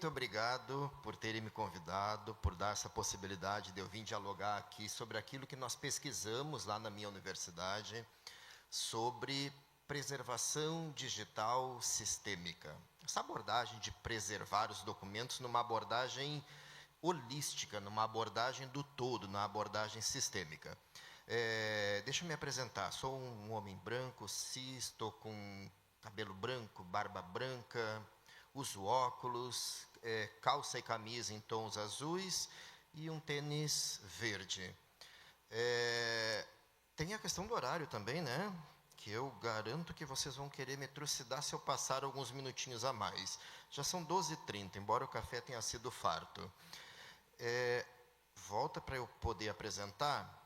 Muito obrigado por terem me convidado, por dar essa possibilidade de eu vir dialogar aqui sobre aquilo que nós pesquisamos lá na minha universidade, sobre preservação digital sistêmica. Essa abordagem de preservar os documentos numa abordagem holística, numa abordagem do todo, numa abordagem sistêmica. Deixa eu me apresentar. Sou um homem branco, cis, estou com cabelo branco, barba branca, uso óculos, calça e camisa em tons azuis e um tênis verde. Tem a questão do horário também, né? Que eu garanto que vocês vão querer me trucidar se eu passar alguns minutinhos a mais. Já são 12h30, embora o café tenha sido farto. Volta para eu poder apresentar.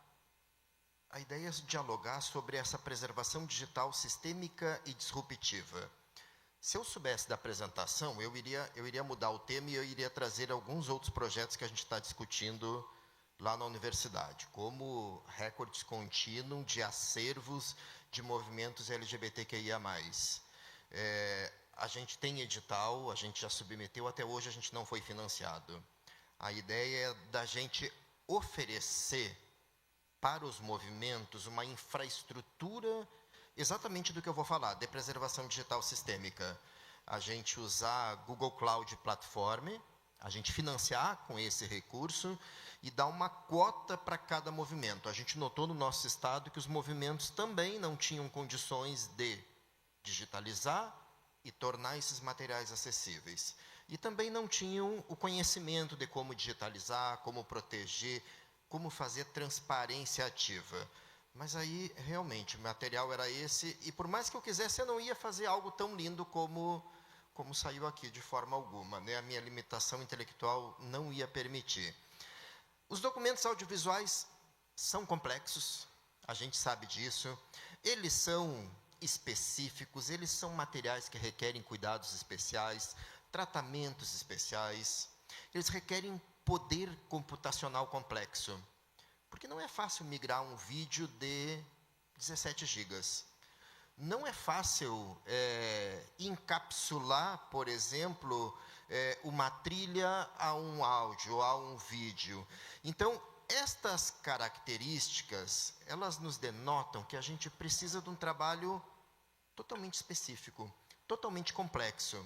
A ideia é dialogar sobre essa preservação digital sistêmica e disruptiva. Se eu soubesse da apresentação, eu iria mudar o tema e eu iria trazer alguns outros projetos que a gente está discutindo lá na universidade, como recordes contínuos de acervos de movimentos LGBTQIA+. A gente tem edital, a gente já submeteu, até hoje a gente não foi financiado. A ideia é da gente oferecer para os movimentos uma infraestrutura exatamente do que eu vou falar, de preservação digital sistêmica. A gente usar Google Cloud Platform, a gente financiar com esse recurso e dar uma quota para cada movimento. A gente notou no nosso estado que os movimentos também não tinham condições de digitalizar e tornar esses materiais acessíveis. E também não tinham o conhecimento de como digitalizar, como proteger, como fazer transparência ativa. Mas aí, realmente, o material era esse, e por mais que eu quisesse, eu não ia fazer algo tão lindo como saiu aqui, de forma alguma, né? A minha limitação intelectual não ia permitir. Os documentos audiovisuais são complexos, a gente sabe disso. Eles são específicos, eles são materiais que requerem cuidados especiais, tratamentos especiais. Eles requerem poder computacional complexo. Porque não é fácil migrar um vídeo de 17 gigas. Não é fácil encapsular, por exemplo, uma trilha a um áudio, a um vídeo. Então, estas características, elas nos denotam que a gente precisa de um trabalho totalmente específico, totalmente complexo.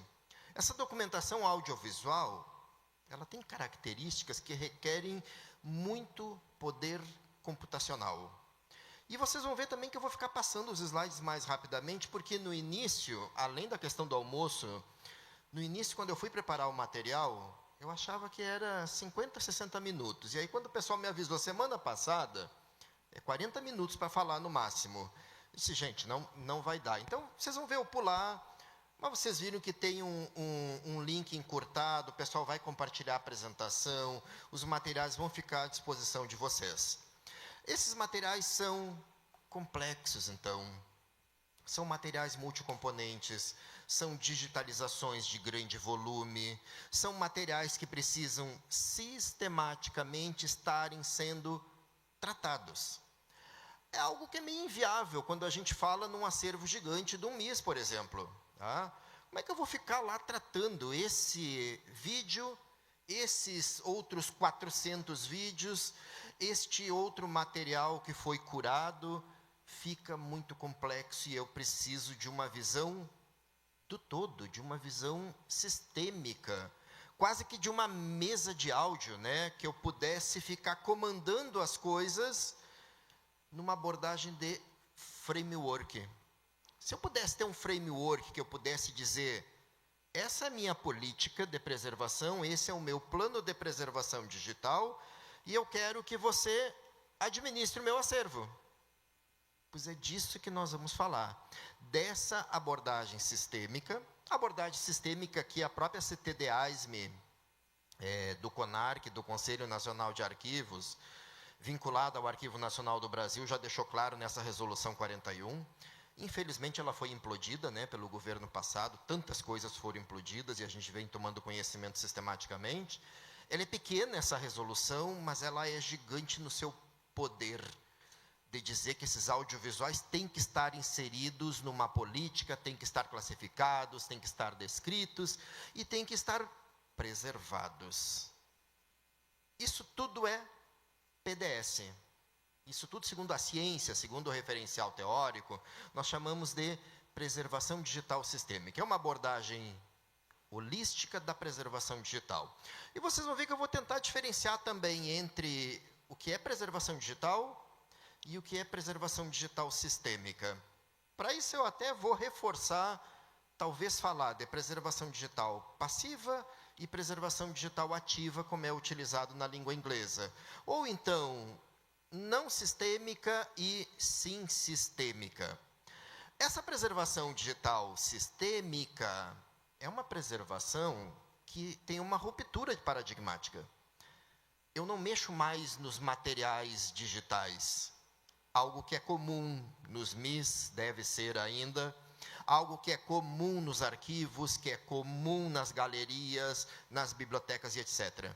Essa documentação audiovisual, ela tem características que requerem muito poder computacional. E vocês vão ver também que eu vou ficar passando os slides mais rapidamente, porque no início, além da questão do almoço, no início, quando eu fui preparar o material, eu achava que era 50, 60 minutos. E aí, quando o pessoal me avisou semana passada, 40 minutos para falar no máximo. Eu disse, gente, não vai dar. Então, vocês vão ver eu pular. Mas vocês viram que tem um link encurtado, o pessoal vai compartilhar a apresentação, os materiais vão ficar à disposição de vocês. Esses materiais são complexos, então. São materiais multicomponentes, são digitalizações de grande volume, são materiais que precisam sistematicamente estarem sendo tratados. É algo que é meio inviável quando a gente fala num acervo gigante de um MIS, por exemplo. Tá? Como é que eu vou ficar lá tratando esse vídeo, esses outros 400 vídeos, este outro material que foi curado? Fica muito complexo e eu preciso de uma visão do todo, de uma visão sistêmica, quase que de uma mesa de áudio, né, que eu pudesse ficar comandando as coisas numa abordagem de framework. Se eu pudesse ter um framework que eu pudesse dizer, essa é a minha política de preservação, esse é o meu plano de preservação digital, e eu quero que você administre o meu acervo. Pois é disso que nós vamos falar, dessa abordagem sistêmica que a própria CTD-ASME, do CONARC, do Conselho Nacional de Arquivos, vinculada ao Arquivo Nacional do Brasil, já deixou claro nessa resolução 41, infelizmente ela foi implodida, né, pelo governo passado, tantas coisas foram implodidas e a gente vem tomando conhecimento sistematicamente. Ela é pequena, essa resolução, mas ela é gigante no seu poder de dizer que esses audiovisuais têm que estar inseridos numa política, têm que estar classificados, têm que estar descritos e têm que estar preservados. Isso tudo é PDS. Isso tudo, segundo a ciência, segundo o referencial teórico, nós chamamos de preservação digital sistêmica. É uma abordagem holística da preservação digital. E vocês vão ver que eu vou tentar diferenciar também entre o que é preservação digital e o que é preservação digital sistêmica. Para isso eu até vou reforçar, talvez falar de preservação digital passiva e preservação digital ativa, como é utilizado na língua inglesa. Ou então, não sistêmica e sim sistêmica. Essa preservação digital sistêmica é uma preservação que tem uma ruptura paradigmática. Eu não mexo mais nos materiais digitais. Algo que é comum nos MIS, deve ser ainda, algo que é comum nos arquivos, que é comum nas galerias, nas bibliotecas e etc.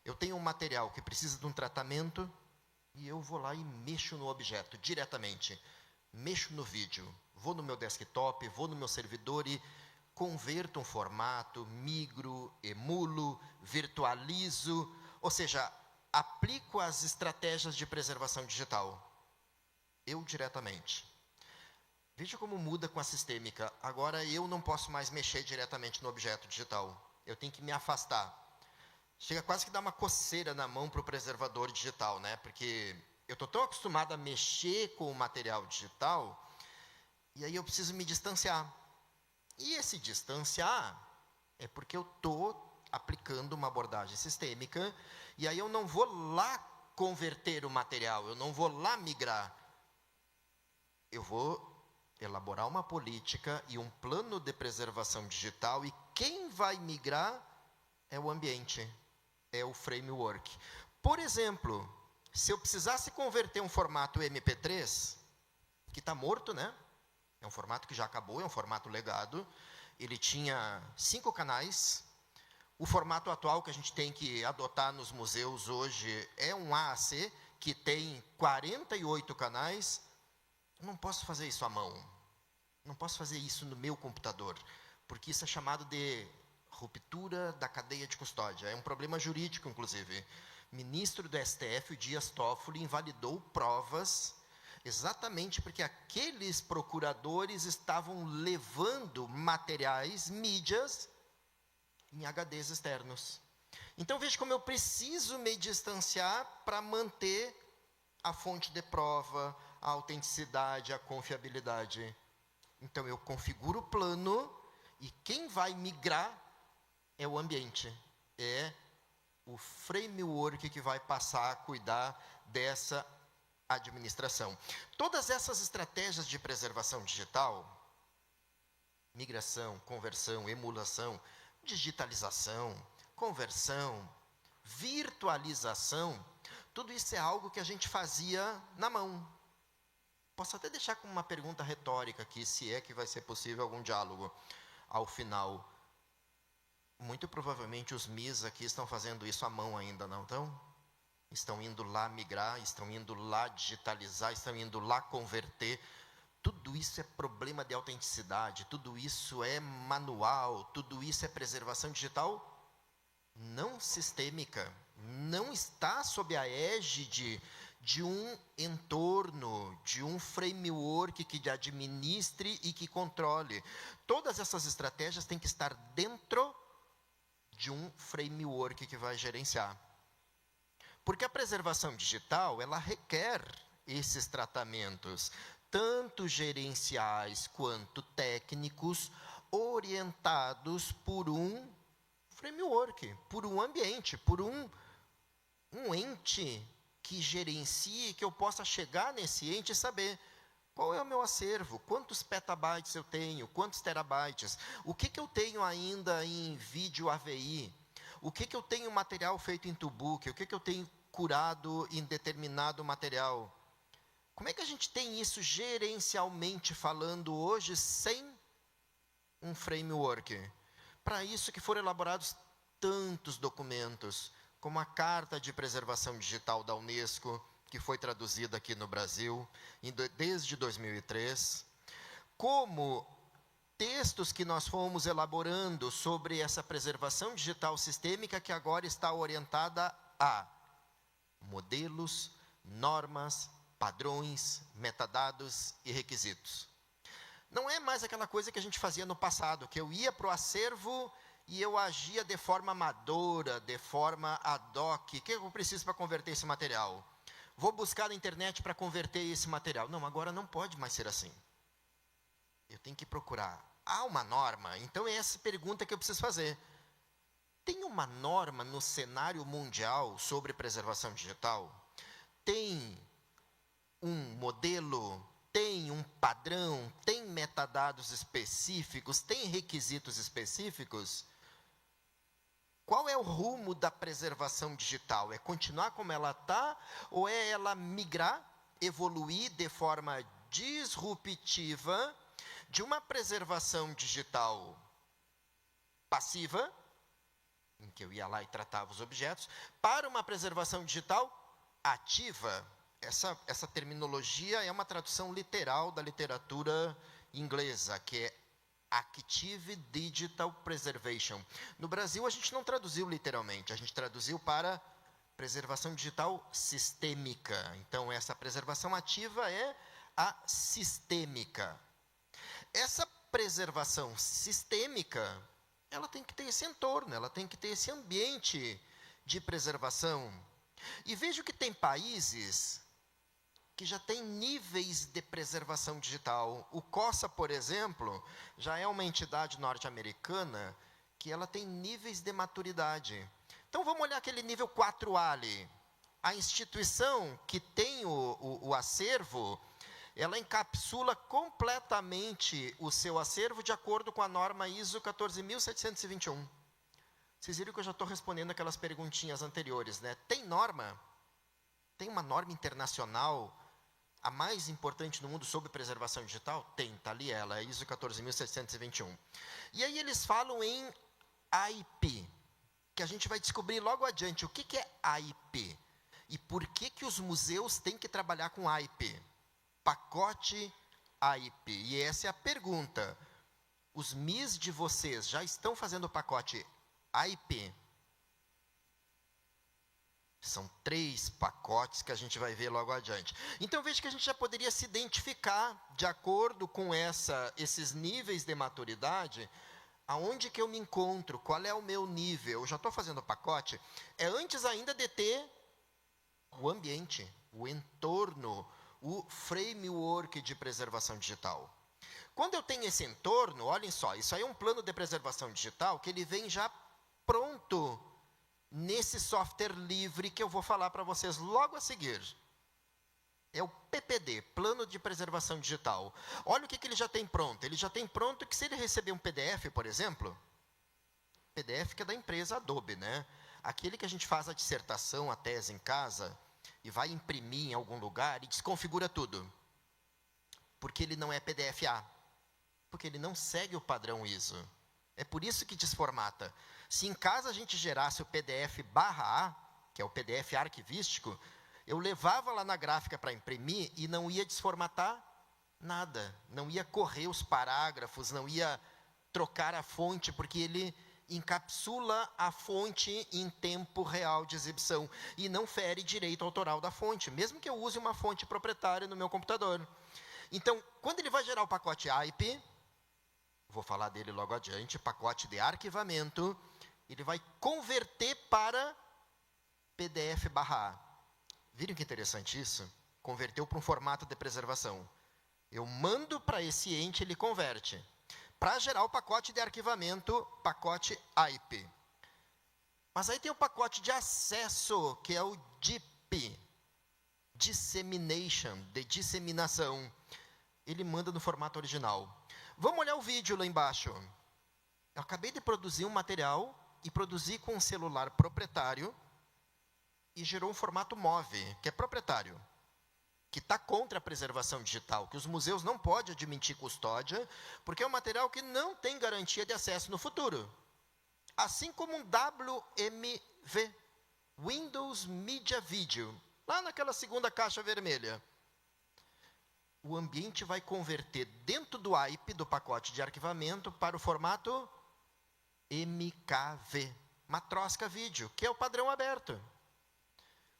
Eu tenho um material que precisa de um tratamento e eu vou lá e mexo no objeto diretamente. Mexo no vídeo, vou no meu desktop, vou no meu servidor e converto um formato, migro, emulo, virtualizo, ou seja, aplico as estratégias de preservação digital. Eu diretamente. Veja como muda com a sistêmica. Agora eu não posso mais mexer diretamente no objeto digital. Eu tenho que me afastar. Chega quase que dar uma coceira na mão para o preservador digital, né? Porque eu estou tão acostumado a mexer com o material digital, e aí eu preciso me distanciar. E esse distanciar é porque eu estou aplicando uma abordagem sistêmica, e aí eu não vou lá converter o material, eu não vou lá migrar. Eu vou elaborar uma política e um plano de preservação digital, e quem vai migrar é o ambiente, é o framework. Por exemplo, se eu precisasse converter um formato MP3, que está morto, né? É um formato que já acabou, é um formato legado. Ele tinha 5 canais. O formato atual que a gente tem que adotar nos museus hoje é um AAC, que tem 48 canais. Eu não posso fazer isso à mão. Não posso fazer isso no meu computador, porque isso é chamado de ruptura da cadeia de custódia. É um problema jurídico, inclusive. Ministro do STF, o Dias Toffoli, invalidou provas exatamente porque aqueles procuradores estavam levando materiais, mídias, em HDs externos. Então, veja como eu preciso me distanciar para manter a fonte de prova, a autenticidade, a confiabilidade. Então, eu configuro o plano e quem vai migrar é o ambiente, é o framework que vai passar a cuidar dessa administração. Todas essas estratégias de preservação digital, migração, conversão, emulação, digitalização, conversão, virtualização, tudo isso é algo que a gente fazia na mão. Posso até deixar com uma pergunta retórica aqui, se é que vai ser possível algum diálogo ao final. Muito provavelmente os MIS aqui estão fazendo isso à mão ainda, não estão? Estão indo lá migrar, estão indo lá digitalizar, estão indo lá converter. Tudo isso é problema de autenticidade, tudo isso é manual, tudo isso é preservação digital não sistêmica. Não está sob a égide de um entorno, de um framework que administre e que controle. Todas essas estratégias têm que estar dentro de um framework que vai gerenciar. Porque a preservação digital, ela requer esses tratamentos, tanto gerenciais quanto técnicos, orientados por um framework, por um ambiente, por um ente que gerencie, que eu possa chegar nesse ente e saber qual é o meu acervo, quantos petabytes eu tenho, quantos terabytes, o que eu tenho ainda em vídeo AVI, o que eu tenho material feito em Toolbook, o que eu tenho curado em determinado material. Como é que a gente tem isso gerencialmente falando hoje sem um framework? Para isso que foram elaborados tantos documentos, como a Carta de Preservação Digital da Unesco, que foi traduzida aqui no Brasil desde 2003, como textos que nós fomos elaborando sobre essa preservação digital sistêmica, que agora está orientada a modelos, normas, padrões, metadados e requisitos. Não é mais aquela coisa que a gente fazia no passado, que eu ia para o acervo e eu agia de forma amadora, de forma ad hoc. O que eu preciso para converter esse material? Vou buscar na internet para converter esse material. Não, agora não pode mais ser assim. Eu tenho que procurar. Há uma norma? Então é essa pergunta que eu preciso fazer. Tem uma norma no cenário mundial sobre preservação digital? Tem um modelo? Tem um padrão? Tem metadados específicos? Tem requisitos específicos? Qual é o rumo da preservação digital? É continuar como ela está? Ou é ela migrar, evoluir de forma disruptiva de uma preservação digital passiva, em que eu ia lá e tratava os objetos, para uma preservação digital ativa? Essa terminologia é uma tradução literal da literatura inglesa, que é Active Digital Preservation. No Brasil, a gente não traduziu literalmente, a gente traduziu para preservação digital sistêmica. Então, essa preservação ativa é a sistêmica. Essa preservação sistêmica, ela tem que ter esse entorno, ela tem que ter esse ambiente de preservação. E vejo que tem países que já tem níveis de preservação digital. O COSA, por exemplo, já é uma entidade norte-americana que ela tem níveis de maturidade. Então, vamos olhar aquele nível 4A ali. A instituição que tem o acervo, ela encapsula completamente o seu acervo de acordo com a norma ISO 14721. Vocês viram que eu já estou respondendo aquelas perguntinhas anteriores, né? Tem norma? Tem uma norma internacional, a mais importante no mundo sobre preservação digital? Tem, está ali ela, é ISO 14721. E aí eles falam em IP, que a gente vai descobrir logo adiante o que é IP e por que os museus têm que trabalhar com IP. Pacote IP. E essa é a pergunta. Os MIs de vocês já estão fazendo o pacote IP? São 3 pacotes que a gente vai ver logo adiante. Então, veja que a gente já poderia se identificar, de acordo com esses níveis de maturidade, aonde que eu me encontro, qual é o meu nível. Eu já estou fazendo o pacote, é antes ainda de ter o ambiente, o entorno, o framework de preservação digital. Quando eu tenho esse entorno, olhem só, isso aí é um plano de preservação digital que ele vem já pronto nesse software livre que eu vou falar para vocês logo a seguir. É o PPD, Plano de Preservação Digital. Olha o que ele já tem pronto. Ele já tem pronto que se ele receber um PDF, por exemplo, PDF que é da empresa Adobe, né? Aquele que a gente faz a dissertação, a tese em casa, e vai imprimir em algum lugar e desconfigura tudo. Porque ele não é PDF-A. Porque ele não segue o padrão ISO. É por isso que desformata. Se em casa a gente gerasse o PDF/A, que é o PDF arquivístico, eu levava lá na gráfica para imprimir e não ia desformatar nada. Não ia correr os parágrafos, não ia trocar a fonte, porque ele encapsula a fonte em tempo real de exibição e não fere direito autoral da fonte, mesmo que eu use uma fonte proprietária no meu computador. Então, quando ele vai gerar o pacote IP, vou falar dele logo adiante, pacote de arquivamento, ele vai converter para PDF/A. Viram que interessante isso? Converteu para um formato de preservação. Eu mando para esse ente, ele converte. Para gerar o pacote de arquivamento, pacote IP. Mas aí tem o pacote de acesso, que é o DIP, Dissemination, de disseminação. Ele manda no formato original. Vamos olhar o vídeo lá embaixo. Eu acabei de produzir um material e produzi com um celular proprietário e gerou um formato MOV, que é proprietário, que está contra a preservação digital, que os museus não podem admitir custódia, porque é um material que não tem garantia de acesso no futuro. Assim como um WMV, Windows Media Video, lá naquela segunda caixa vermelha. o ambiente vai converter dentro do IP, do pacote de arquivamento, para o formato MKV, Matroska Vídeo, que é o padrão aberto.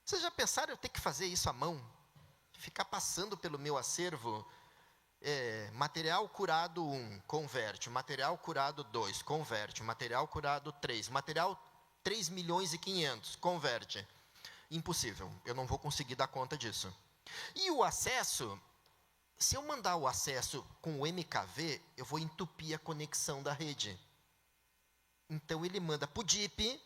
Vocês já pensaram eu ter que fazer isso à mão? Ficar passando pelo meu acervo, material curado 1, converte, material curado 2, converte, material curado 3, material 3.500.000, converte. Impossível, eu não vou conseguir dar conta disso. E o acesso, se eu mandar o acesso com o MKV, eu vou entupir a conexão da rede. Então, ele manda para o DIP,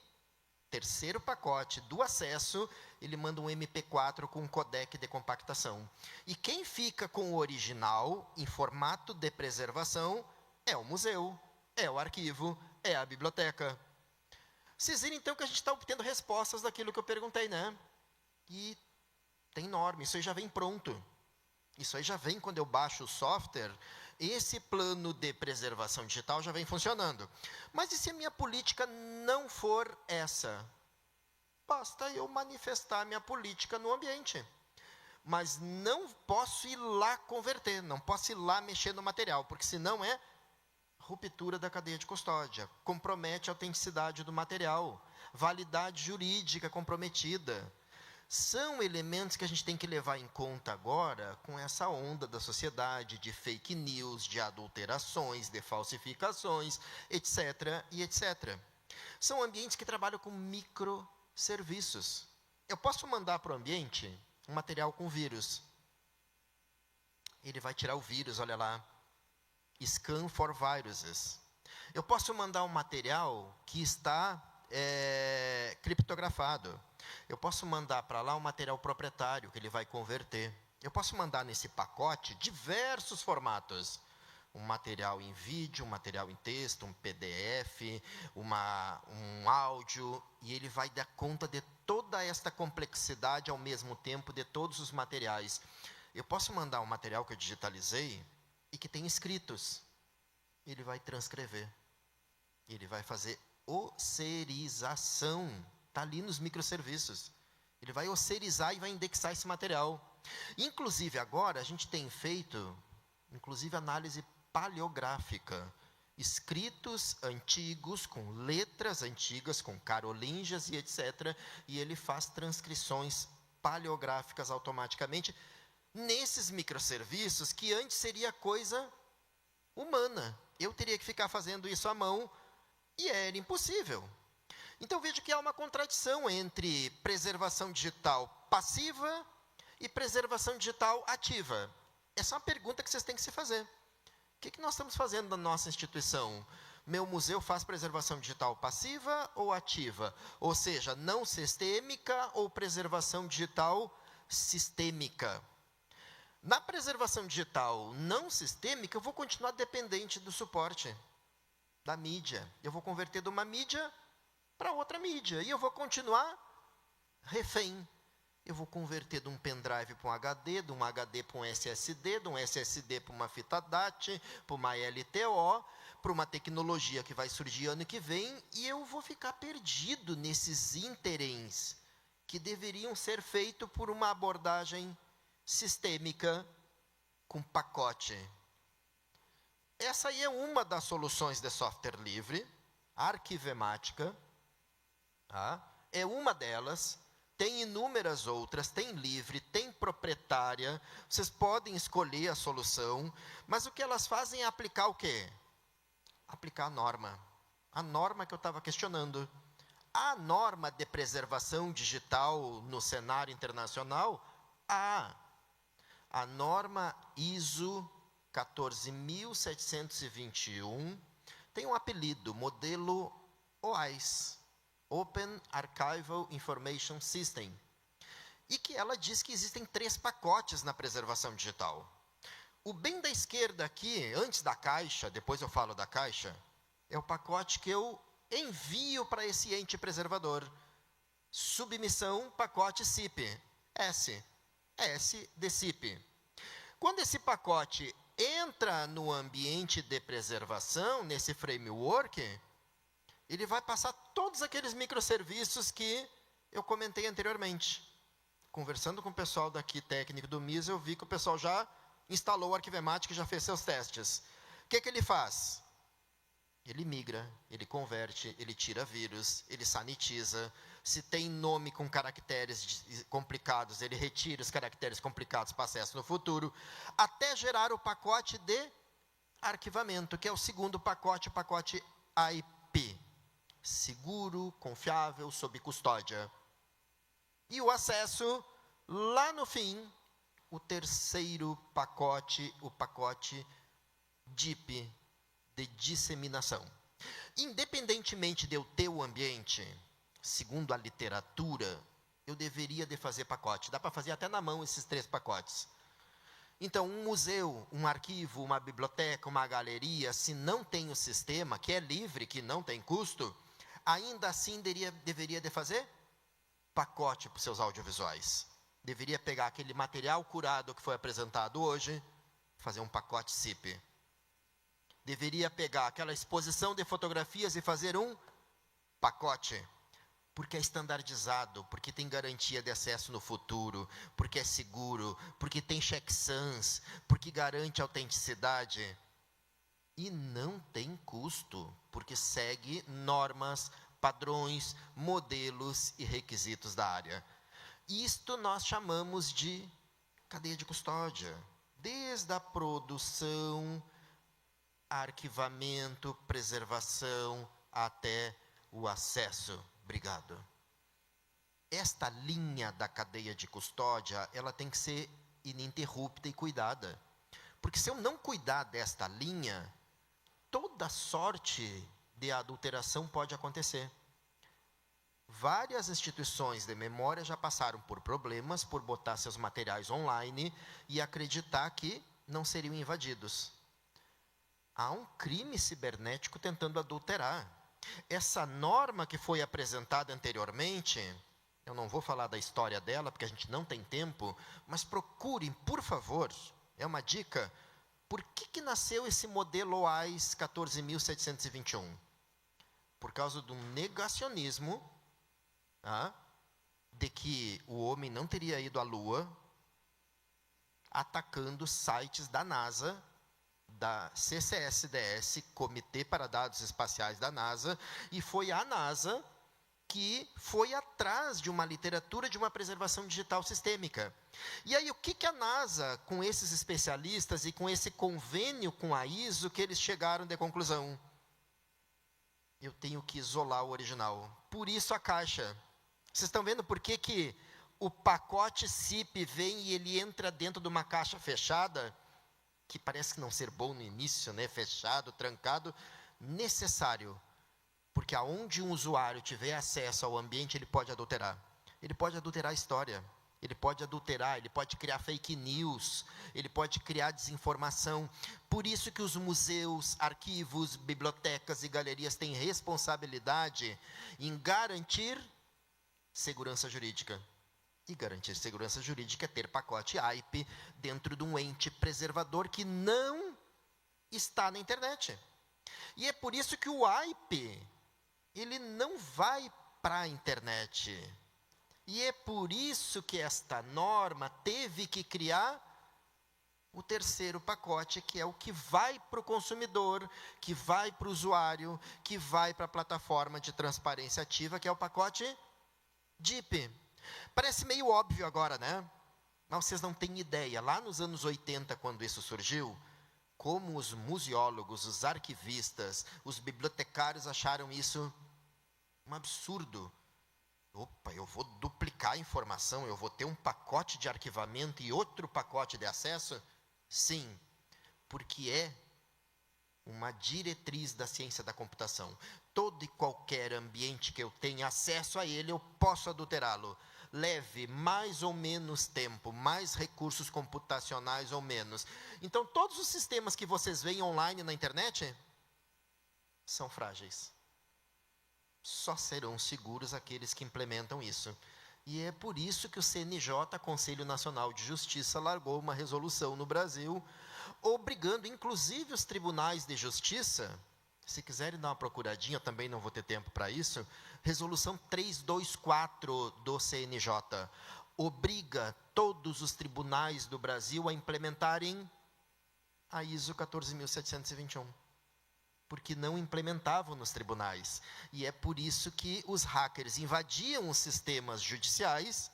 terceiro pacote do acesso, ele manda um MP4 com um codec de compactação. E quem fica com o original, em formato de preservação, é o museu, é o arquivo, é a biblioteca. Vocês viram, então, que a gente está obtendo respostas daquilo que eu perguntei, né? E tem norma, isso aí já vem pronto. Isso aí já vem quando eu baixo o software, esse plano de preservação digital já vem funcionando. Mas e se a minha política não for essa? Basta eu manifestar a minha política no ambiente. Mas não posso ir lá converter, não posso ir lá mexer no material, porque senão é ruptura da cadeia de custódia, compromete a autenticidade do material, validade jurídica comprometida. São elementos que a gente tem que levar em conta agora com essa onda da sociedade de fake news, de adulterações, de falsificações, etc. e etc. São ambientes que trabalham com microserviços. Eu posso mandar para o ambiente um material com vírus. Ele vai tirar o vírus, olha lá. Scan for viruses. Eu posso mandar um material que está criptografado. Eu posso mandar para lá um material proprietário que ele vai converter. Eu posso mandar nesse pacote diversos formatos. Um material em vídeo, um material em texto, um PDF, um áudio, e ele vai dar conta de toda esta complexidade ao mesmo tempo de todos os materiais. Eu posso mandar um material que eu digitalizei e que tem escritos. Ele vai transcrever. Ele vai fazer osserização. Está ali nos microserviços. Ele vai osserizar e vai indexar esse material. Inclusive, agora, a gente tem feito, análise paleográfica. Escritos antigos, com letras antigas, com carolingias e etc. E ele faz transcrições paleográficas automaticamente nesses microserviços que antes seria coisa humana. Eu teria que ficar fazendo isso à mão e era impossível. Então, vejo que há uma contradição entre preservação digital passiva e preservação digital ativa. Essa é uma pergunta que vocês têm que se fazer. O que nós estamos fazendo na nossa instituição? Meu museu faz preservação digital passiva ou ativa? Ou seja, não sistêmica ou preservação digital sistêmica? Na preservação digital não sistêmica, eu vou continuar dependente do suporte da mídia. Eu vou converter de uma mídia para outra mídia. E eu vou continuar refém. Eu vou converter de um pendrive para um HD, de um HD para um SSD, de um SSD para uma fita DAT, para uma LTO, para uma tecnologia que vai surgir ano que vem, e eu vou ficar perdido nesses ínterens que deveriam ser feitos por uma abordagem sistêmica com pacote. Essa aí é uma das soluções de software livre, arquivemática, tá? É uma delas, tem inúmeras outras, tem livre, tem proprietária, vocês podem escolher a solução, mas o que elas fazem é aplicar o quê? Aplicar a norma que eu estava questionando. A norma de preservação digital no cenário internacional, a norma ISO 14721 tem um apelido, modelo OAIS, Open Archival Information System, e que ela diz que existem 3 pacotes na preservação digital. O bem da esquerda aqui, antes da caixa, depois eu falo da caixa, é o pacote que eu envio para esse ente preservador. Submissão, pacote CIP, S de CIP. Quando esse pacote entra no ambiente de preservação, nesse framework, ele vai passar todos aqueles microserviços que eu comentei anteriormente. Conversando com o pessoal daqui, técnico do MIS, eu vi que o pessoal já instalou o Arquivemática e já fez seus testes. O que ele faz? Ele migra, ele converte, ele tira vírus, ele sanitiza. Se tem nome com caracteres complicados, ele retira os caracteres complicados para acesso no futuro, até gerar o pacote de arquivamento, que é o segundo pacote, o pacote IP. Seguro, confiável, sob custódia. E o acesso, lá no fim, o terceiro pacote, o pacote DIP, de disseminação. Independentemente de eu ter o ambiente, segundo a literatura, eu deveria de fazer pacote. Dá para fazer até na mão esses 3 pacotes. Então, um museu, um arquivo, uma biblioteca, uma galeria, se não tem o sistema, que é livre, que não tem custo, ainda assim deveria de fazer pacote para os seus audiovisuais. Deveria pegar aquele material curado que foi apresentado hoje, fazer um pacote CIP. Deveria pegar aquela exposição de fotografias e fazer um pacote, porque é estandardizado, porque tem garantia de acesso no futuro, porque é seguro, porque tem checksums, porque garante autenticidade. E não tem custo, porque segue normas, padrões, modelos e requisitos da área. Isto nós chamamos de cadeia de custódia, desde a produção, arquivamento, preservação, até o acesso. Obrigado. Esta linha da cadeia de custódia, ela tem que ser ininterrupta e cuidada. Porque se eu não cuidar desta linha, toda sorte de adulteração pode acontecer. Várias instituições de memória já passaram por problemas por botar seus materiais online e acreditar que não seriam invadidos. Há um crime cibernético tentando adulterar. Essa norma que foi apresentada anteriormente, eu não vou falar da história dela, porque a gente não tem tempo, mas procurem, por favor, é uma dica, por que nasceu esse modelo OAIS 14.721? Por causa do negacionismo de que o homem não teria ido à Lua, atacando sites da NASA, da CCSDS, Comitê para Dados Espaciais da NASA, e foi a NASA que foi atrás de uma literatura de uma preservação digital sistêmica. E aí, o que a NASA, com esses especialistas e com esse convênio com a ISO, que eles chegaram de conclusão? Eu tenho que isolar o original. Por isso a caixa. Vocês estão vendo por que o pacote CIP vem e ele entra dentro de uma caixa fechada? Que parece não ser bom no início, né? Fechado, trancado, necessário, porque aonde um usuário tiver acesso ao ambiente, ele pode adulterar. Ele pode adulterar a história, ele pode adulterar, ele pode criar fake news, ele pode criar desinformação. Por isso que os museus, arquivos, bibliotecas e galerias têm responsabilidade em garantir segurança jurídica. E garantir segurança jurídica é ter pacote IP dentro de um ente preservador que não está na internet. E é por isso que o IP, ele não vai para a internet. E é por isso que esta norma teve que criar o terceiro pacote, que é o que vai para o consumidor, que vai para o usuário, que vai para a plataforma de transparência ativa, que é o pacote DIP. Parece meio óbvio agora, né? Mas vocês não têm ideia. Lá nos anos 80, quando isso surgiu, como os museólogos, os arquivistas, os bibliotecários acharam isso um absurdo. Opa, eu vou duplicar a informação, eu vou ter um pacote de arquivamento e outro pacote de acesso? Sim, porque é uma diretriz da ciência da computação. Todo e qualquer ambiente que eu tenha acesso a ele, eu posso adulterá-lo. Leve mais ou menos tempo, mais recursos computacionais ou menos. Então, todos os sistemas que vocês veem online na internet são frágeis. Só serão seguros aqueles que implementam isso. E é por isso que o CNJ, Conselho Nacional de Justiça, largou uma resolução no Brasil, obrigando inclusive os tribunais de justiça. Se quiserem dar uma procuradinha, eu também não vou ter tempo para isso. Resolução 324 do CNJ obriga todos os tribunais do Brasil a implementarem a ISO 14721, porque não implementavam nos tribunais. E é por isso que os hackers invadiam os sistemas judiciais,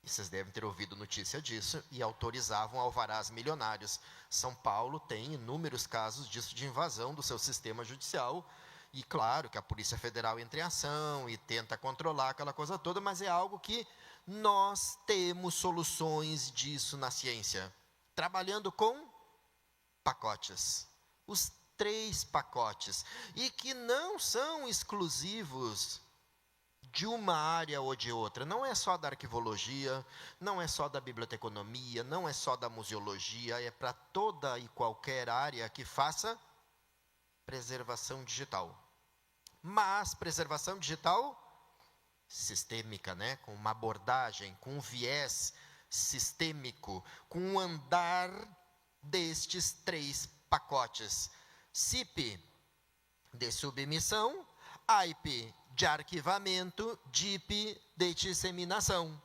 e vocês devem ter ouvido notícia disso, e autorizavam alvarás milionários. São Paulo tem inúmeros casos disso, de invasão do seu sistema judicial, e claro que a Polícia Federal entra em ação e tenta controlar aquela coisa toda, mas é algo que nós temos soluções disso na ciência, trabalhando com pacotes. Os 3 pacotes, e que não são exclusivos de uma área ou de outra. Não é só da arquivologia, não é só da biblioteconomia, não é só da museologia, é para toda e qualquer área que faça preservação digital. Mas preservação digital sistêmica, né? Com uma abordagem, com um viés sistêmico, com um andar destes 3 pacotes. CIP de submissão, AIP de arquivamento, DIP de disseminação.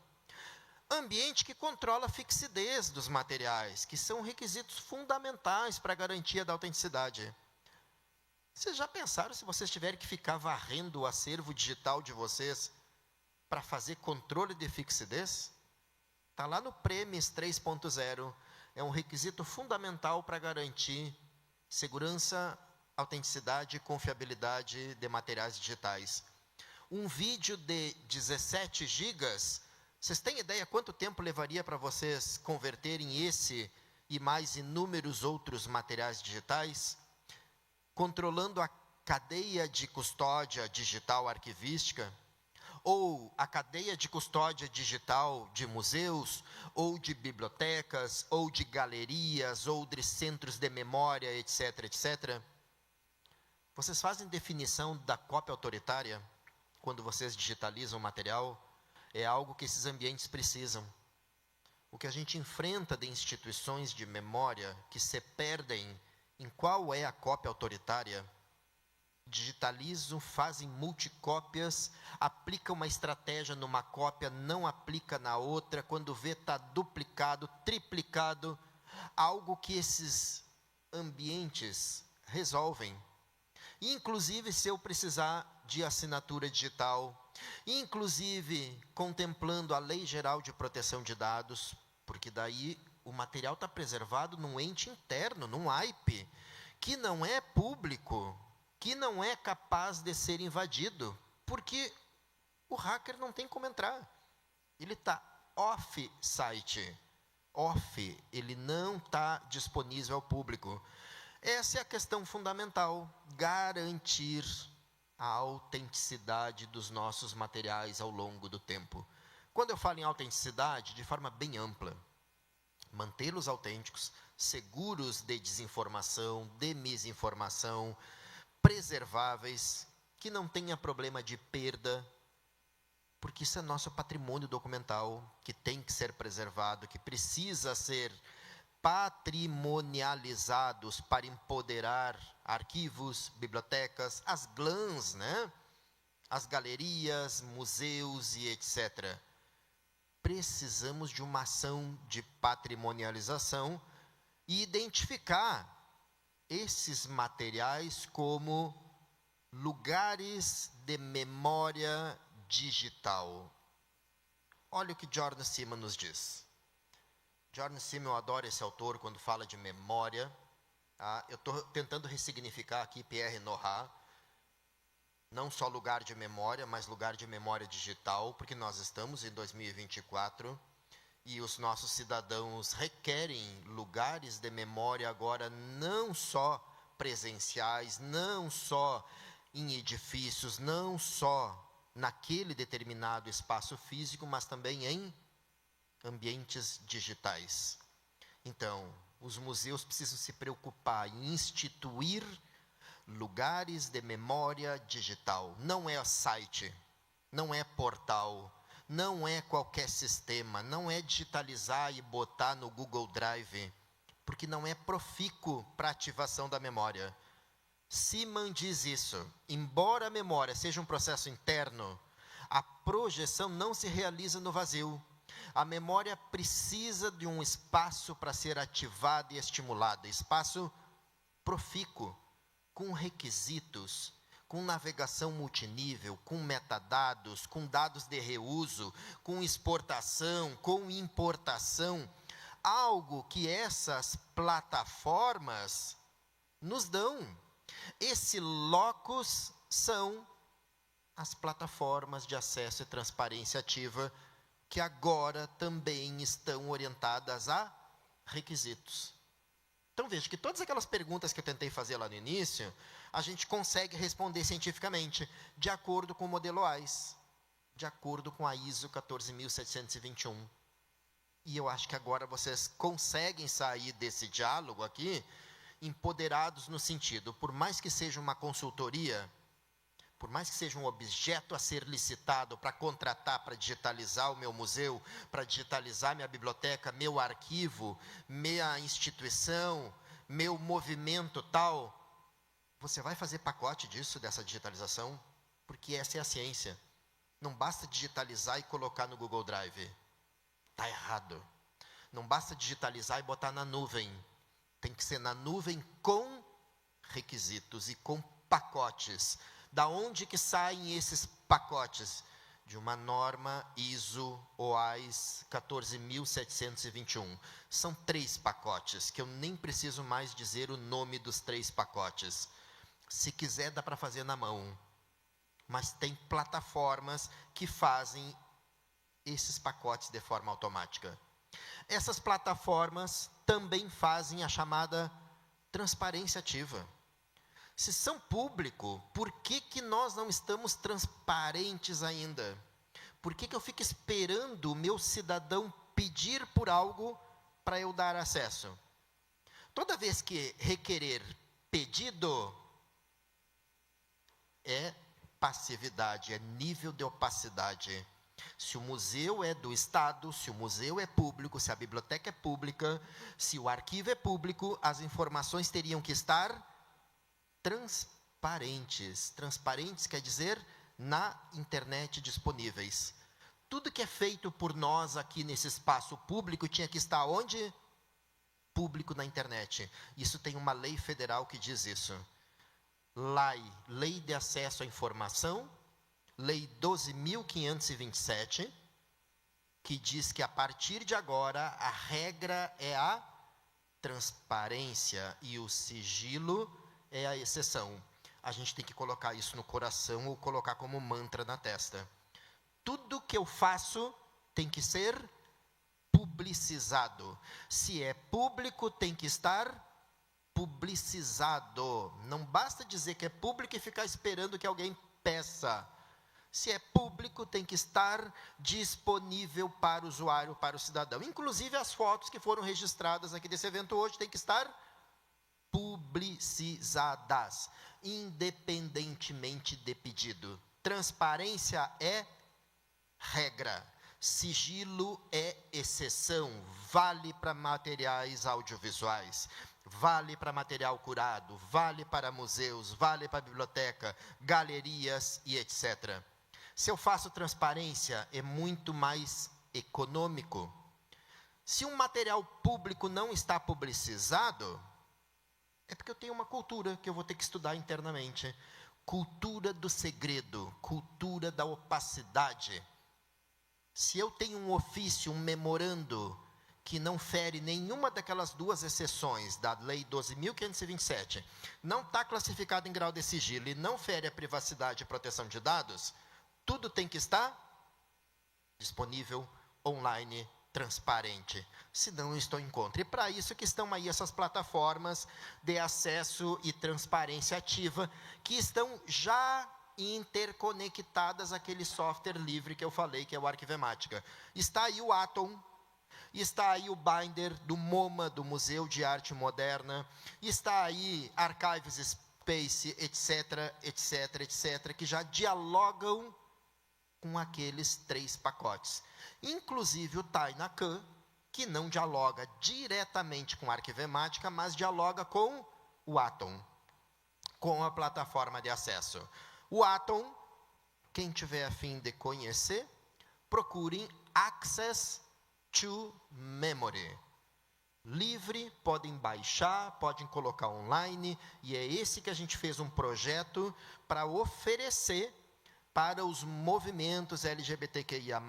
Ambiente que controla a fixidez dos materiais, que são requisitos fundamentais para a garantia da autenticidade. Vocês já pensaram se vocês tiverem que ficar varrendo o acervo digital de vocês para fazer controle de fixidez? Está lá no PREMIS 3.0, é um requisito fundamental para garantir segurança, autenticidade e confiabilidade de materiais digitais. Um vídeo de 17 gigas, vocês têm ideia quanto tempo levaria para vocês converterem esse e mais inúmeros outros materiais digitais? Controlando a cadeia de custódia digital arquivística, ou a cadeia de custódia digital de museus, ou de bibliotecas, ou de galerias, ou de centros de memória, etc., etc. Vocês fazem definição da cópia autoritária quando vocês digitalizam o material? É algo que esses ambientes precisam. O que a gente enfrenta de instituições de memória que se perdem em qual é a cópia autoritária, digitalizam, fazem multicópias, aplicam uma estratégia numa cópia, não aplica na outra, quando vê está duplicado, triplicado, algo que esses ambientes resolvem. Inclusive, se eu precisar de assinatura digital, inclusive contemplando a Lei Geral de Proteção de Dados, porque daí o material está preservado num ente interno, num AIP, que não é público, que não é capaz de ser invadido, porque o hacker não tem como entrar. Ele está off-site, ele não está disponível ao público. Essa é a questão fundamental, garantir a autenticidade dos nossos materiais ao longo do tempo. Quando eu falo em autenticidade, de forma bem ampla, mantê-los autênticos, seguros de desinformação, de misinformação, preserváveis, que não tenha problema de perda, porque isso é nosso patrimônio documental, que tem que ser preservado, que precisa ser patrimonializados para empoderar arquivos, bibliotecas, as GLANs, né? As galerias, museus e etc. Precisamos de uma ação de patrimonialização e identificar esses materiais como lugares de memória digital. Olha o que Jordan Simmons nos diz. Jordan Simmons, eu adoro esse autor quando fala de memória. Eu estou tentando ressignificar aqui Pierre Nora, não só lugar de memória, mas lugar de memória digital, porque nós estamos em 2024 e os nossos cidadãos requerem lugares de memória agora não só presenciais, não só em edifícios, não só naquele determinado espaço físico, mas também em ambientes digitais. Então, os museus precisam se preocupar em instituir lugares de memória digital. Não é site, não é portal, não é qualquer sistema, não é digitalizar e botar no Google Drive, porque não é profícuo para ativação da memória. Simmons diz isso. Embora a memória seja um processo interno, a projeção não se realiza no vazio. A memória precisa de um espaço para ser ativada e estimulada, espaço profícuo, com requisitos, com navegação multinível, com metadados, com dados de reuso, com exportação, com importação, algo que essas plataformas nos dão. Esse locus são as plataformas de acesso e transparência ativa, que agora também estão orientadas a requisitos. Então, veja que todas aquelas perguntas que eu tentei fazer lá no início, a gente consegue responder cientificamente, de acordo com o modelo AIS, de acordo com a ISO 14721. E eu acho que agora vocês conseguem sair desse diálogo aqui, empoderados no sentido, por mais que seja uma consultoria, por mais que seja um objeto a ser licitado para contratar, para digitalizar o meu museu, para digitalizar minha biblioteca, meu arquivo, minha instituição, meu movimento tal, você vai fazer pacote disso, dessa digitalização? Porque essa é a ciência. Não basta digitalizar e colocar no Google Drive. Está errado. Não basta digitalizar e botar na nuvem. Tem que ser na nuvem com requisitos e com pacotes. Da onde que saem esses pacotes? De uma norma ISO OAIS 14721. São 3 pacotes, que eu nem preciso mais dizer o nome dos 3 pacotes. Se quiser, dá para fazer na mão. Mas tem plataformas que fazem esses pacotes de forma automática. Essas plataformas também fazem a chamada transparência ativa. Se são público, por que nós não estamos transparentes ainda? Por que eu fico esperando o meu cidadão pedir por algo para eu dar acesso? Toda vez que requerer pedido, é passividade, é nível de opacidade. Se o museu é do Estado, se o museu é público, se a biblioteca é pública, se o arquivo é público, as informações teriam que estar transparentes. Transparentes quer dizer na internet disponíveis. Tudo que é feito por nós aqui nesse espaço público tinha que estar onde? Público na internet. Isso tem uma lei federal que diz isso. Lei de Acesso à Informação, Lei 12.527, que diz que a partir de agora a regra é a transparência e o sigilo é a exceção. A gente tem que colocar isso no coração ou colocar como mantra na testa. Tudo que eu faço tem que ser publicizado. Se é público, tem que estar publicizado. Não basta dizer que é público e ficar esperando que alguém peça. Se é público, tem que estar disponível para o usuário, para o cidadão. Inclusive, as fotos que foram registradas aqui desse evento hoje têm que estar publicizadas, independentemente de pedido. Transparência é regra. Sigilo é exceção. Vale para materiais audiovisuais, vale para material curado, vale para museus, vale para biblioteca, galerias e etc. Se eu faço transparência, é muito mais econômico. Se um material público não está publicizado, é porque eu tenho uma cultura que eu vou ter que estudar internamente. Cultura do segredo, cultura da opacidade. Se eu tenho um ofício, um memorando, que não fere nenhuma daquelas 2 exceções da Lei 12.527, não está classificado em grau de sigilo e não fere a privacidade e proteção de dados, tudo tem que estar disponível, online, transparente. Senão eu estou em contra. E para isso que estão aí essas plataformas de acesso e transparência ativa, que estão já interconectadas àquele software livre que eu falei, que é o Arquivemática. Está aí o Atom, está aí o Binder do MoMA, do Museu de Arte Moderna, está aí Archives Space, etc., etc., etc., que já dialogam com aqueles 3 pacotes. Inclusive o Tainacan, que não dialoga diretamente com a Arquivemática, mas dialoga com o Atom, com a plataforma de acesso. O Atom, quem tiver a fim de conhecer, procurem Access to memory. Livre, podem baixar, podem colocar online, e é esse que a gente fez um projeto para oferecer para os movimentos LGBTQIA+,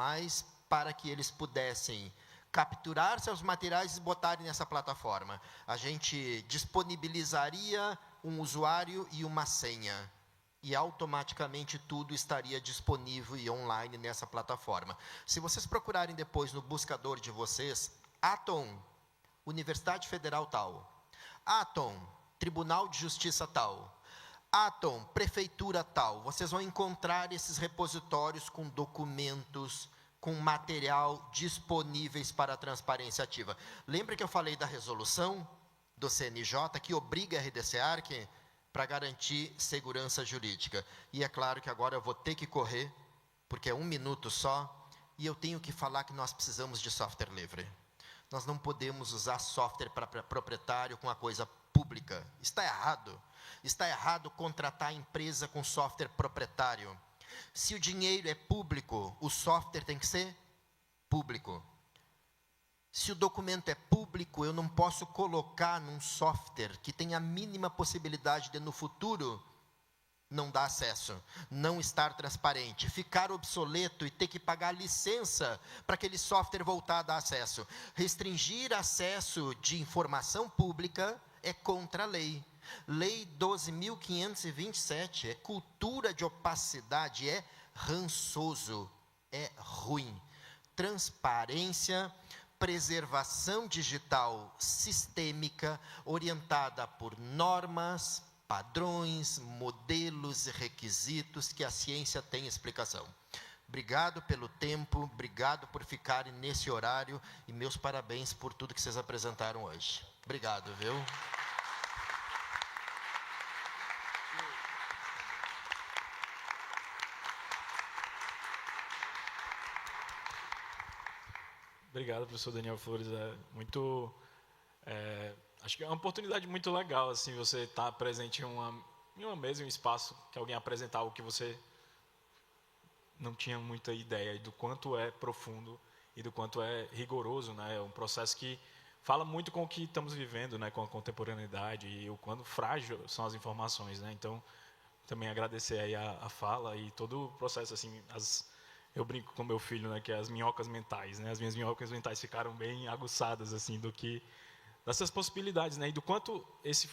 para que eles pudessem capturar seus materiais e botarem nessa plataforma. A gente disponibilizaria um usuário e uma senha, e automaticamente tudo estaria disponível e online nessa plataforma. Se vocês procurarem depois no buscador de vocês, Atom, Universidade Federal tal, Atom, Tribunal de Justiça tal, Atom, Prefeitura tal, vocês vão encontrar esses repositórios com documentos, com material disponíveis para a transparência ativa. Lembra que eu falei da resolução do CNJ que obriga a RDC Arc para garantir segurança jurídica? E é claro que agora eu vou ter que correr, porque é 1 minuto só, e eu tenho que falar que nós precisamos de software livre. Nós não podemos usar software para proprietário com a coisa pública. Está errado. Está errado contratar empresa com software proprietário. Se o dinheiro é público, o software tem que ser público. Se o documento é público, eu não posso colocar num software que tem a mínima possibilidade de, no futuro, não dar acesso, não estar transparente, ficar obsoleto e ter que pagar licença para aquele software voltar a dar acesso. Restringir acesso de informação pública é contra a lei. Lei 12.527 é cultura de opacidade, é rançoso, é ruim. Transparência, preservação digital sistêmica, orientada por normas, padrões, modelos e requisitos que a ciência tem explicação. Obrigado pelo tempo, obrigado por ficarem nesse horário e meus parabéns por tudo que vocês apresentaram hoje. Obrigado, viu? Obrigado, professor Daniel Flores. Acho que é uma oportunidade muito legal, assim, você estar presente em uma mesa, em um espaço, que alguém apresentar algo que você não tinha muita ideia do quanto é profundo e do quanto é rigoroso, né? É um processo que fala muito com o que estamos vivendo, né? Com a contemporaneidade e o quanto frágil são as informações, né? Então, também agradecer aí a fala e todo o processo, assim, eu brinco com meu filho, né, que é as minhocas mentais, né? As minhas minhocas mentais ficaram bem aguçadas, assim, dessas possibilidades, né? E do quanto esse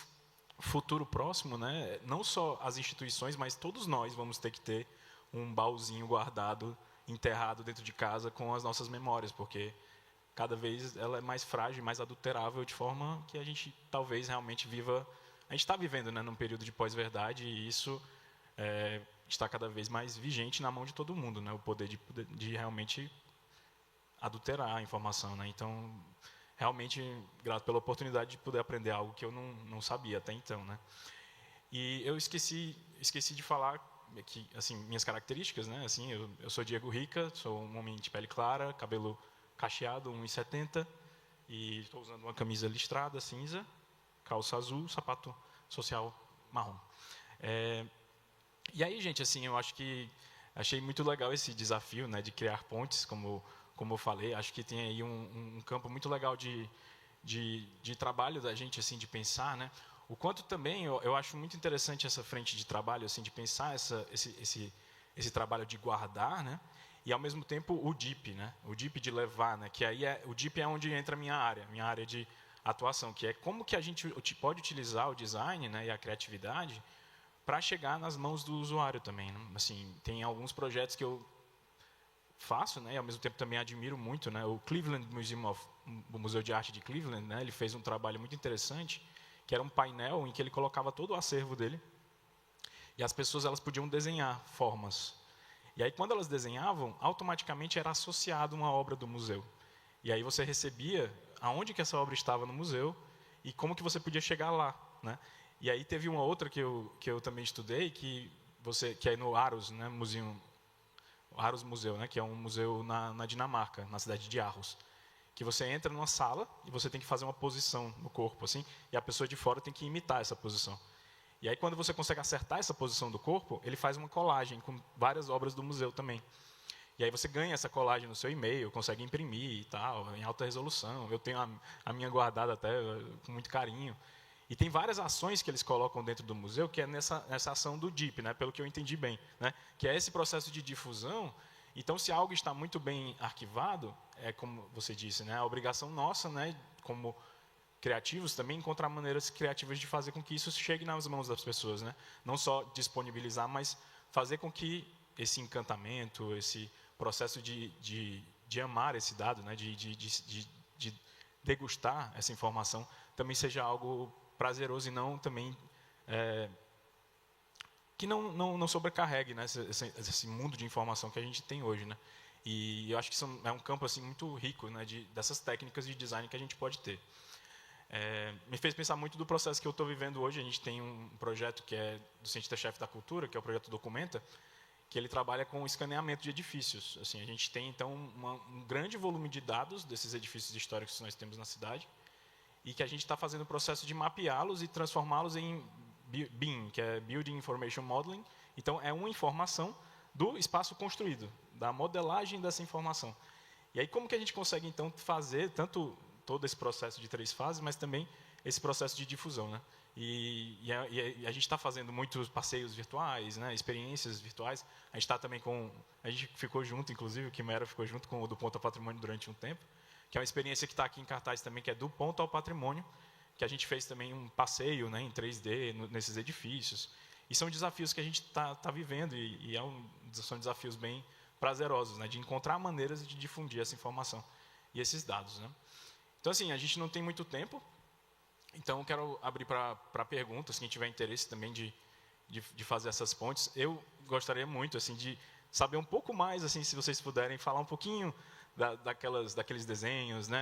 futuro próximo, né? Não só as instituições, mas todos nós vamos ter que ter um baúzinho guardado, enterrado dentro de casa com as nossas memórias, porque cada vez ela é mais frágil, mais adulterável, de forma que a gente talvez realmente viva. A gente está vivendo, né, num período de pós-verdade, e isso está cada vez mais vigente na mão de todo mundo, né? O poder de realmente adulterar a informação, né? Então, realmente, grato pela oportunidade de poder aprender algo que eu não sabia até então, né? E eu esqueci de falar que, assim, minhas características, né? Assim, eu sou Diego Rica, sou um homem de pele clara, cabelo cacheado, 1,70, e estou usando uma camisa listrada, cinza, calça azul, sapato social marrom. E aí, gente, assim, eu acho que achei muito legal esse desafio, né, de criar pontes, como eu falei. Acho que tem aí um campo muito legal de trabalho da gente, assim, de pensar, né? O quanto também eu acho muito interessante essa frente de trabalho, assim, de pensar esse trabalho de guardar, né? E ao mesmo tempo o DIP, né? O DIP de levar, né? Que aí o DIP é onde entra a minha área de atuação, que é como que a gente pode utilizar o design, né, e a criatividade para chegar nas mãos do usuário também, né? Assim, tem alguns projetos que eu faço, né, e ao mesmo tempo também admiro muito, né, o Cleveland Museum o Museu de Arte de Cleveland, né, ele fez um trabalho muito interessante, que era um painel em que ele colocava todo o acervo dele, e as pessoas elas podiam desenhar formas. E aí, quando elas desenhavam, automaticamente era associado uma obra do museu. E aí você recebia aonde que essa obra estava no museu e como que você podia chegar lá, né? E aí teve uma outra que eu também estudei, que é no Aarhus, né, Aarhus Museu, né, que é um museu na Dinamarca, na cidade de Aarhus, que você entra numa sala e você tem que fazer uma posição no corpo, assim, e a pessoa de fora tem que imitar essa posição. E aí, quando você consegue acertar essa posição do corpo, ele faz uma colagem com várias obras do museu também. E aí você ganha essa colagem no seu e-mail, consegue imprimir e tal, em alta resolução. Eu tenho a minha guardada até com muito carinho. E tem várias ações que eles colocam dentro do museu, que é nessa ação do DIP, né, pelo que eu entendi bem, né, que é esse processo de difusão. Então, se algo está muito bem arquivado, é como você disse, né, a obrigação nossa, né, como criativos, também encontrar maneiras criativas de fazer com que isso chegue nas mãos das pessoas, né, não só disponibilizar, mas fazer com que esse encantamento, esse processo de amar esse dado, né, de degustar essa informação, também seja algo prazeroso e não também que não sobrecarregue, né, esse mundo de informação que a gente tem hoje, né? E eu acho que isso é um campo assim muito rico, né, dessas técnicas de design que a gente pode ter. Me fez pensar muito do processo que eu estou vivendo hoje. A gente tem um projeto que é do cientista-chefe da cultura, que é o projeto Documenta, que ele trabalha com escaneamento de edifícios. Assim, a gente tem então um grande volume de dados desses edifícios históricos que nós temos na cidade, e que a gente está fazendo o processo de mapeá-los e transformá-los em BIM, que é Building Information Modeling. Então, é uma informação do espaço construído, da modelagem dessa informação. E aí, como que a gente consegue, então, fazer tanto todo esse processo de 3 fases, mas também esse processo de difusão, né? E a gente está fazendo muitos passeios virtuais, né, experiências virtuais. A gente está também a gente ficou junto, inclusive, o Quimera ficou junto com o do Ponto ao Patrimônio durante um tempo, que é uma experiência que está aqui em cartaz também, que é do Ponto ao Patrimônio, que a gente fez também um passeio, né, em 3D nesses edifícios. E são desafios que a gente está vivendo, e são desafios bem prazerosos, né, de encontrar maneiras de difundir essa informação e esses dados, né. Então, assim, a gente não tem muito tempo, então eu quero abrir para perguntas, quem tiver interesse também de fazer essas pontes. Eu gostaria muito assim, de saber um pouco mais, assim, se vocês puderem falar um pouquinho daqueles desenhos, né,